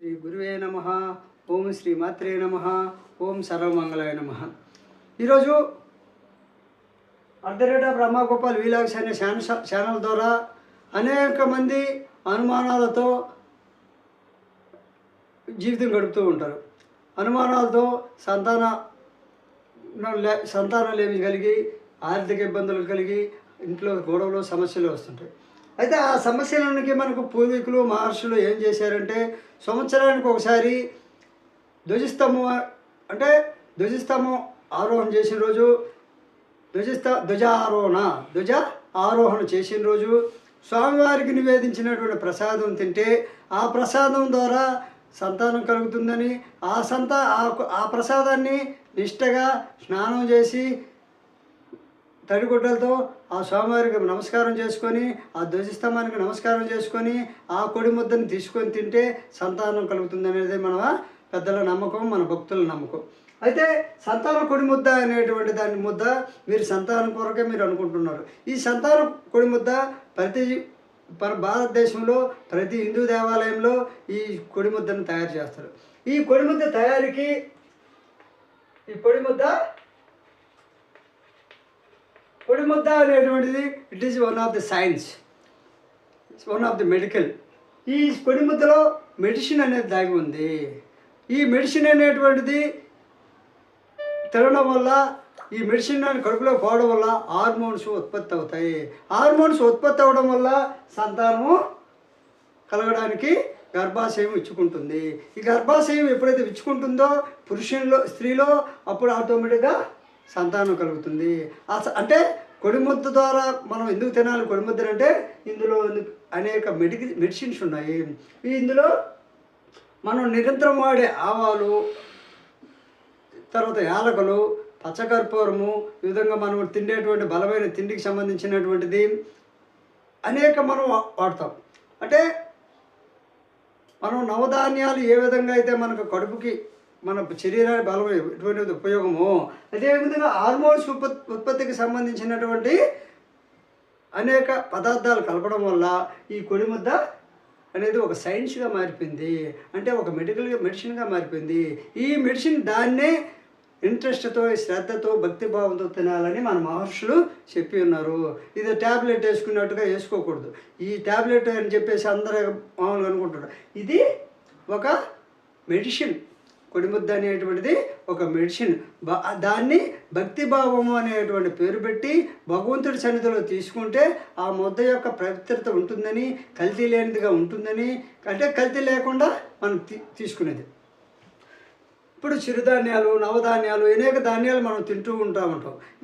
శ్రీ గురువే నమః. ఓం శ్రీ మాత్రే నమః. ఓం సర్వమంగళాయ నమః. ఈరోజు అర్ధరేట బ్రహ్మగోపాల్ వీలాగ్స్ అనే ఛానల్ ద్వారా అనేక మంది అనుమానాలతో జీవితం గడుపుతూ ఉంటారు. అనుమానాలతో సంతానం కలిగి ఆర్థిక ఇబ్బందులు కలిగి ఇంట్లో గొడవలు సమస్యలు వస్తుంటాయి. అయితే ఆ సమస్యలకి మనకు పూర్వీకులు మహర్షులు ఏం చేశారంటే సంవత్సరానికి ఒకసారి ధ్వజస్తంభం ఆరోహణ చేసిన రోజు ధ్వజ ఆరోహణ చేసిన రోజు స్వామివారికి నివేదించినటువంటి ప్రసాదం తింటే ఆ ప్రసాదం ద్వారా సంతానం కలుగుతుందని ఆ ప్రసాదాన్ని నిష్టగా స్నానం చేసి తడిగుడ్డలతో ఆ స్వామివారికి నమస్కారం చేసుకొని ఆ ధ్వజస్తంభానికి నమస్కారం చేసుకొని ఆ కొడి ముద్దను తీసుకొని తింటే సంతానం కలుగుతుంది అనేది మన పెద్దల నమ్మకం, మన భక్తుల నమ్మకం. అయితే సంతాన కొడి ముద్ద అనేటువంటి దాని ముద్ద మీరు సంతానం కొరకే మీరు అనుకుంటున్నారు. ఈ సంతాన కొడి ముద్ద భారతదేశంలో ప్రతి హిందూ దేవాలయంలో ఈ కొడి ముద్దను తయారు చేస్తారు. ఈ కొడి ముద్ద తయారీకి కొడి ముద్ద అనేటువంటిది it is one of the science, one of the medical. ఈ కొడి ముద్దలో మెడిసిన్ అనేది దాగి ఉంది. ఈ మెడిసిన్ అనేటువంటిది తినడం వల్ల, ఈ మెడిసిన్ కడుపులో పోవడం వల్ల హార్మోన్స్ ఉత్పత్తి అవుతాయి. హార్మోన్స్ ఉత్పత్తి అవ్వడం వల్ల సంతానము కలగడానికి గర్భాశయం ఇచ్చుకుంటుంది. ఈ గర్భాశయం ఎప్పుడైతే ఇచ్చుకుంటుందో స్త్రీలో అప్పుడు ఆటోమేటిక్గా సంతానం కలుగుతుంది. అంటే కొడిముద్ద ద్వారా మనం ఎందుకు తినాలి కొడిముద్దలు అంటే ఇందులో అనేక మెడిసిన్స్ ఉన్నాయి. ఇందులో మనం నిరంతరం వాడే ఆవాలు, తర్వాత యాలకులు, పచ్చకర్పూరము, ఈ విధంగా మనం తినేటువంటి బలమైన తిండికి సంబంధించినటువంటిది అనేక మనం వాడతాం. అంటే మనం నవధాన్యాలు ఏ విధంగా అయితే మనకు కడుపుకి మన శరీరానికి బలం ఎటువంటి ఉపయోగమో అదేవిధంగా హార్మోన్స్ ఉత్పత్తికి సంబంధించినటువంటి అనేక పదార్థాలు కలపడం వల్ల ఈ కొడి ముద్ద అనేది ఒక సైన్స్గా మారిపోయింది. అంటే ఒక మెడిసిన్గా మారిపోయింది. ఈ మెడిసిన్ దాన్నే ఇంట్రెస్ట్తో, శ్రద్ధతో, భక్తిభావంతో తినాలని మన మహర్షులు చెప్పి ఉన్నారు. ఇది ట్యాబ్లెట్ వేసుకున్నట్టుగా వేసుకోకూడదు. ఈ ట్యాబ్లెట్ అని చెప్పేసి అందరూ మామూలుగా అనుకుంటున్నారు. ఇది ఒక మెడిసిన్. కొడిముద్ద అనేటువంటిది ఒక మెడిసిన్. దాన్ని భక్తిభావము అనేటువంటి పేరు పెట్టి భగవంతుడి సన్నిధిలో తీసుకుంటే ఆ ముద్ద యొక్క పవిత్రత ఉంటుందని, కల్తీ లేనిదిగా ఉంటుందని, అంటే కల్తీ లేకుండా మనం తీసుకునేది. ఇప్పుడు చిరుధాన్యాలు, నవధాన్యాలు, అనేక ధాన్యాలు మనం తింటూ ఉంటాం.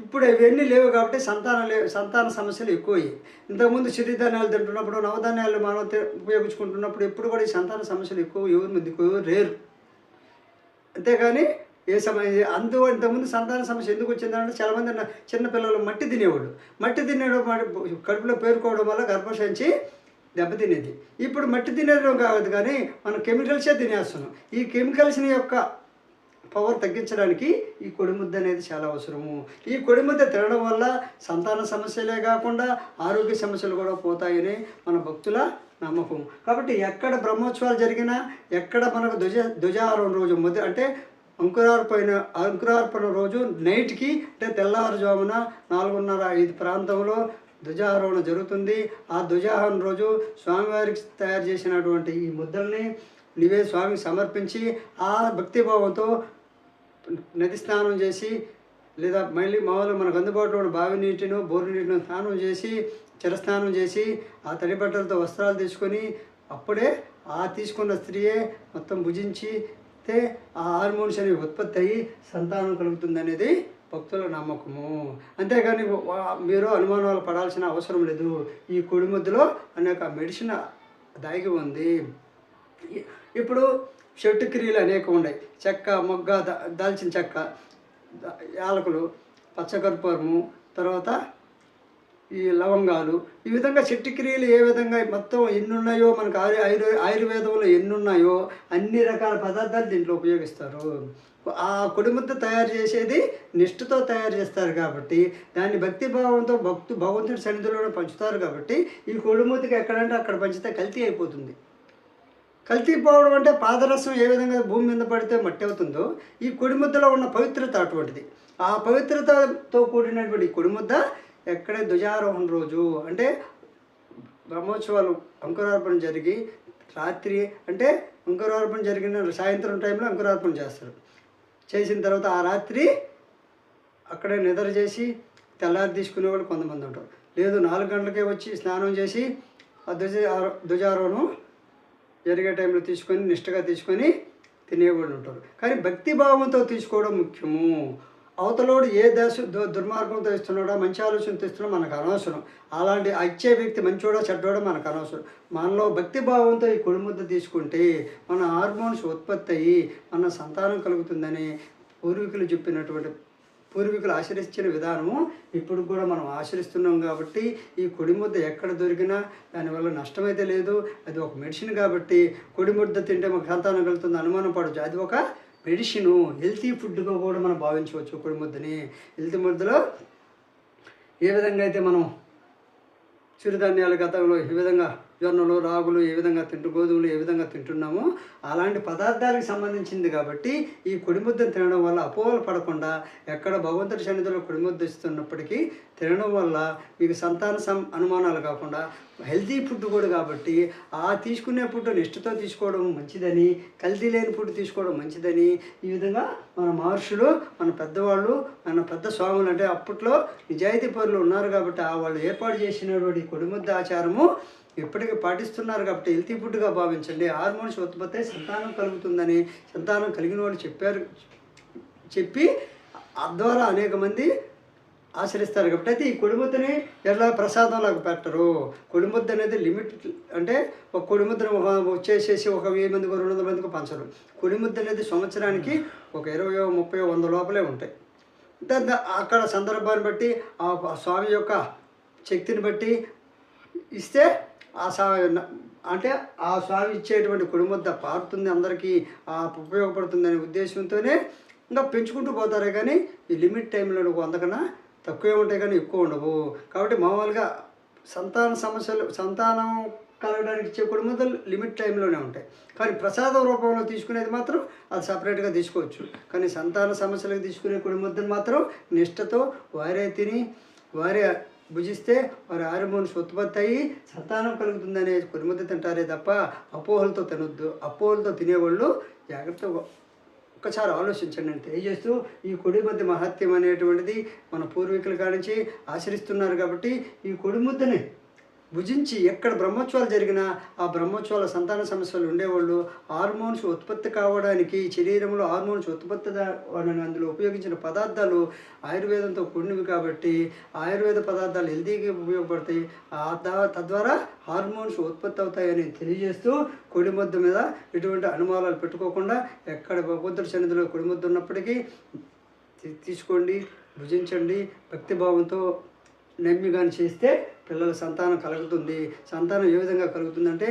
ఇప్పుడు ఇవన్నీ లేవు కాబట్టి సంతాన సమస్యలు ఎక్కువయ్యాయి. ఇంతకుముందు చిరుధాన్యాలు తింటున్నప్పుడు, నవధాన్యాలు మనం ఉపయోగించుకుంటున్నప్పుడు ఎప్పుడు కూడా ఈ సంతాన సమస్యలు ఎక్కువ రేరు. అంతేగాని ఇంతకుముందు సంతాన సమస్య ఎందుకు వచ్చిందంటే చాలామంది చిన్నపిల్లలు మట్టి తినేవాడు. మట్టి కడుపులో పేరుకోవడం వల్ల గర్భసంచి దెబ్బతినేది. ఇప్పుడు మట్టి తినేయడం కాదు కానీ మనం కెమికల్సే తినేస్తున్నాం. ఈ కెమికల్స్ని యొక్క పవర్ తగ్గించడానికి ఈ కొడిముద్ద అనేది చాలా అవసరము. ఈ కొడిముద్ద తినడం వల్ల సంతాన సమస్యలే కాకుండా ఆరోగ్య సమస్యలు కూడా పోతాయని మన భక్తుల నమ్మకం. కాబట్టి ఎక్కడ బ్రహ్మోత్సవాలు జరిగినా, ఎక్కడ మనకు ధ్వజారోహణ రోజు అంటే అంకురార్పణ రోజు నైట్కి, అంటే తెల్లవారుజామున 4:30-5 ప్రాంతంలో ధ్వజారోహణ జరుగుతుంది. ఆ ధ్వజారోహణ రోజు స్వామివారికి తయారు చేసినటువంటి ఈ ముద్దల్ని స్వామికి సమర్పించి ఆ భక్తిభావంతో నది స్నానం చేసి, లేదా మళ్ళీ మామూలుగా మనకు అందుబాటులో ఉన్న బావి నీటిను, బోరు నీటిను స్నానం చేసి, చిరస్నానం చేసి, ఆ తడి బట్టలతో వస్త్రాలు తీసుకొని అప్పుడే ఆ తీసుకున్న స్త్రీయే మొత్తం భుజించితే ఆ హార్మోన్స్ అనేవి ఉత్పత్తి అయ్యి సంతానం కలుగుతుంది అనేది భక్తుల నమ్మకము. అంతేగాని మీరు అనుమానాలు పడాల్సిన అవసరం లేదు. ఈ కొడిముద్దలో అనేక మెడిసిన్ దాగి ఉంది. ఇప్పుడు చెట్టు క్రియలు అనేక ఉన్నాయి. చెక్క, మొగ్గ, దాల్చిన చెక్క, యాలకులు, పచ్చకర్పూరము, తర్వాత ఈ లవంగాలు, ఈ విధంగా చెట్టు క్రియలు ఏ విధంగా మొత్తం ఎన్ని ఉన్నాయో మనకు ఆయుర్వేదంలో ఎన్ని ఉన్నాయో అన్ని రకాల పదార్థాలు దీంట్లో ఉపయోగిస్తారు. ఆ కొడిముద్ద తయారు చేసేది నిష్ఠతో తయారు చేస్తారు కాబట్టి, దాన్ని భక్తిభావంతో భగవంతుడి సన్నిధిలోనే పంచుతారు కాబట్టి ఈ కొడిముద్దకి ఎక్కడంటే అక్కడ పంచితే కల్తీ అయిపోతుంది. కల్తీ పోవడం అంటే పాదరసం ఏ విధంగా భూమి మీద పడితే మట్టి అవుతుందో ఈ కొడిముద్దలో ఉన్న పవిత్రత అటువంటిది. ఆ పవిత్రతతో కూడినటువంటి ఈ కొడిముద్ద ఎక్కడే ధ్వజారోహణ రోజు అంటే బ్రహ్మోత్సవాలు అంకురార్పణ జరిగి రాత్రి అంటే అంకురార్పణ జరిగిన సాయంత్రం టైంలో అంకురార్పణ చేస్తారు. చేసిన తర్వాత ఆ రాత్రి అక్కడే నిద్ర చేసి తెల్లారి తీసుకునే వాళ్ళు కొంతమంది ఉంటారు. లేదు 4 గంటలకే వచ్చి స్నానం చేసి ఆ ధ్వజారోహణం జరిగే టైంలో తీసుకొని నిష్టగా తీసుకొని తినేవాళ్ళు ఉంటారు. కానీ భక్తి భావంతో తీసుకోవడం ముఖ్యము. అవతలోడు ఏ దుర్మార్గంతో ఇస్తున్నాడో మంచి ఆలోచనతో ఇస్తున్నాడో మనకు అనవసరం. అలాంటి ఇచ్చే వ్యక్తి మంచోడో చెడ్డోడో మనకు అనవసరం. మనలో భక్తి భావంతో ఈ కొడిముద్ద తీసుకుంటే మన హార్మోన్స్ ఉత్పత్తి అయ్యి మన సంతానం కలుగుతుందని పూర్వీకులు ఆచరించిన విధానము ఇప్పుడు కూడా మనం ఆచరిస్తున్నాం. కాబట్టి ఈ కొడిముద్ద ఎక్కడ దొరికినా దానివల్ల నష్టమైతే లేదు. అది ఒక మెడిసిన్ కాబట్టి కొడిముద్ద తింటే మాకు సంతానం కలుగుతుంది అనుమానం పడవచ్చు. అది ఒక మెడిసిను, హెల్తీ ఫుడ్గా కూడా మనం భావించవచ్చు కొడిముద్దని. హెల్తీ ముద్దలో ఏ విధంగా అయితే మనం చిరుధాన్యాలు గతంలో ఏ విధంగా జొన్నలు రాగులు ఏ విధంగా గోధుమలు ఏ విధంగా తింటున్నామో అలాంటి పదార్థాలకు సంబంధించింది. కాబట్టి ఈ కొడిముద్దను తినడం వల్ల అపోహలు పడకుండా ఎక్కడ భగవంతుడి సన్నిధిలో కొడిముద్ద ఇస్తున్నప్పటికీ తినడం వల్ల మీకు సంతాన అనుమానాలు కాకుండా హెల్తీ ఫుడ్ కూడా కాబట్టి ఆ తీసుకునే ఫుడ్ నిష్ఠతో తీసుకోవడం మంచిదని, కల్తీ లేని ఫుడ్ తీసుకోవడం మంచిదని ఈ విధంగా మన మహర్షులు, మన పెద్దవాళ్ళు, మన పెద్ద స్వాములు అంటే అప్పట్లో నిజాయితీ పరులు ఉన్నారు కాబట్టి వాళ్ళు ఏర్పాటు చేసినటువంటి కొడిముద్ద ఆచారము ఇప్పటికీ పాటిస్తున్నారు. కాబట్టి హెల్తీ ఫుడ్గా భావించండి. హార్మోన్స్ ఉత్పత్తి సంతానం కలుగుతుందని సంతానం కలిగిన వాళ్ళు చెప్పి ద్వారా అనేక మంది ఆచరిస్తారు. కాబట్టి అయితే ఈ కొడిముద్దని ఎలా ప్రసాదంలాగా పెట్టరు. కొడిముద్ద అనేది లిమిట్ అంటే ఒక కొడిముద్దను వచ్చేసేసి ఒక 1000 మందికి 200 మందికి పంచరు. కొడిముద్ద అనేది సంవత్సరానికి ఒక 20, 30, 100 లోపలే ఉంటాయి. అక్కడ సందర్భాన్ని బట్టి ఆ స్వామి యొక్క శక్తిని బట్టి ఇస్తే అంటే ఆ స్వామి ఇచ్చేటువంటి కొడిముద్ద పారుతుంది, అందరికీ ఉపయోగపడుతుందనే ఉద్దేశంతోనే ఇంకా పెంచుకుంటూ పోతారే. కానీ ఈ లిమిట్ టైంలో 100 కన్నా తక్కువే ఉంటాయి కానీ ఎక్కువ ఉండవు. కాబట్టి మామూలుగా సంతానం కలగడానికి ఇచ్చే కొడిముద్దలు లిమిట్ టైంలోనే ఉంటాయి. కానీ ప్రసాదం రూపంలో తీసుకునేది మాత్రం అది సపరేట్గా తీసుకోవచ్చు. కానీ సంతాన సమస్యలకు తీసుకునే కొడిముద్దను మాత్రం నిష్ఠతో వారే తిని వారే భుజిస్తే వారి హార్మోన్స్ ఉత్పత్తి అయ్యి సంతానం కలుగుతుందనే కొడిముద్ద తింటారే తప్ప అపోహలతో తినొద్దు. అపోహలతో తినేవాళ్ళు జాగ్రత్తగా ఒక్కసారి ఆలోచించండి అని తెలియజేస్తూ ఈ కొడిముద్ద మహత్యం అనేటువంటిది మన పూర్వీకుల కానించి ఆచరిస్తున్నారు. కాబట్టి ఈ కొడిముద్దని భుజించి ఎక్కడ బ్రహ్మోత్సవాలు జరిగినా ఆ బ్రహ్మోత్సవాల సంతాన సమస్యలు ఉండేవాళ్ళు హార్మోన్స్ ఉత్పత్తి కావడానికి శరీరంలో హార్మోన్స్ ఉత్పత్తి అందులో ఉపయోగించిన పదార్థాలు ఆయుర్వేదంతో కూడినవి కాబట్టి ఆయుర్వేద పదార్థాలు హెల్తీగా ఉపయోగపడతాయి. తద్వారా హార్మోన్స్ ఉత్పత్తి అవుతాయని తెలియజేస్తూ కొడిముద్ద మీద ఎటువంటి అనుమానాలు పెట్టుకోకుండా ఎక్కడ భగవంతుడి సన్నిధిలో కొడిముద్ద ఉన్నప్పటికీ తీసుకోండి, భుజించండి. భక్తిభావంతో నమ్మి కానీ చేస్తే పిల్లల సంతానం కలుగుతుంది. సంతానం ఏ విధంగా కలుగుతుందంటే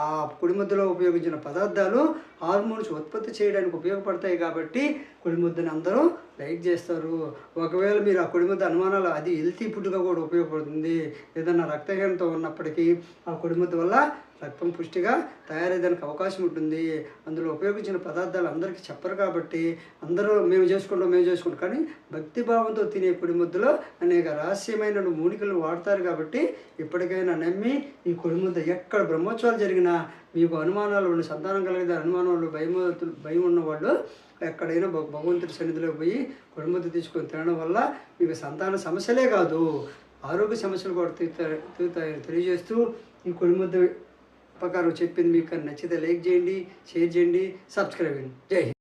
ఆ కొడిముద్దలో ఉపయోగించిన పదార్థాలు హార్మోన్స్ ఉత్పత్తి చేయడానికి ఉపయోగపడతాయి. కాబట్టి కొడిముద్దని అందరూ లైక్ చేస్తారు. ఒకవేళ మీరు ఆ కొడిముద్ద అనుమానాలు అది హెల్తీ ఫుడ్గా కూడా ఉపయోగపడుతుంది. ఏదన్నా రక్తహీనత ఉన్నప్పటికీ ఆ కొడిముద్ద వల్ల రక్తం పుష్టిగా తయారయ్యేదానికి అవకాశం ఉంటుంది. అందులో ఉపయోగించిన పదార్థాలు అందరికీ చెప్పరు కాబట్టి అందరూ మేము చేసుకుంటాం. కానీ భక్తిభావంతో తినే కొడిముద్దలో అనేక రహస్యమైన మూలికలు వాడతారు. కాబట్టి ఇప్పటికైనా నమ్మి ఈ కొడిముద్ద ఎక్కడ బ్రహ్మోత్సవాలు జరిగినా మీకు అనుమానాలు ఉండి సంతానం కలిగిన అనుమానాలు భయం ఉన్నవాళ్ళు ఎక్కడైనా భగవంతుడి సన్నిధిలో పోయి కొడిముద్ద తీసుకొని తినడం వల్ల మీకు సంతాన సమస్యలే కాదు ఆరోగ్య సమస్యలు కూడా తీరుతాయని తెలియజేస్తూ ఈ కొడిముద్ద ప్రకారం చెప్పింది మీకు నచ్చితే లైక్ చేయండి, షేర్ చేయండి, సబ్స్క్రైబ్ చేయండి. జై హింద్.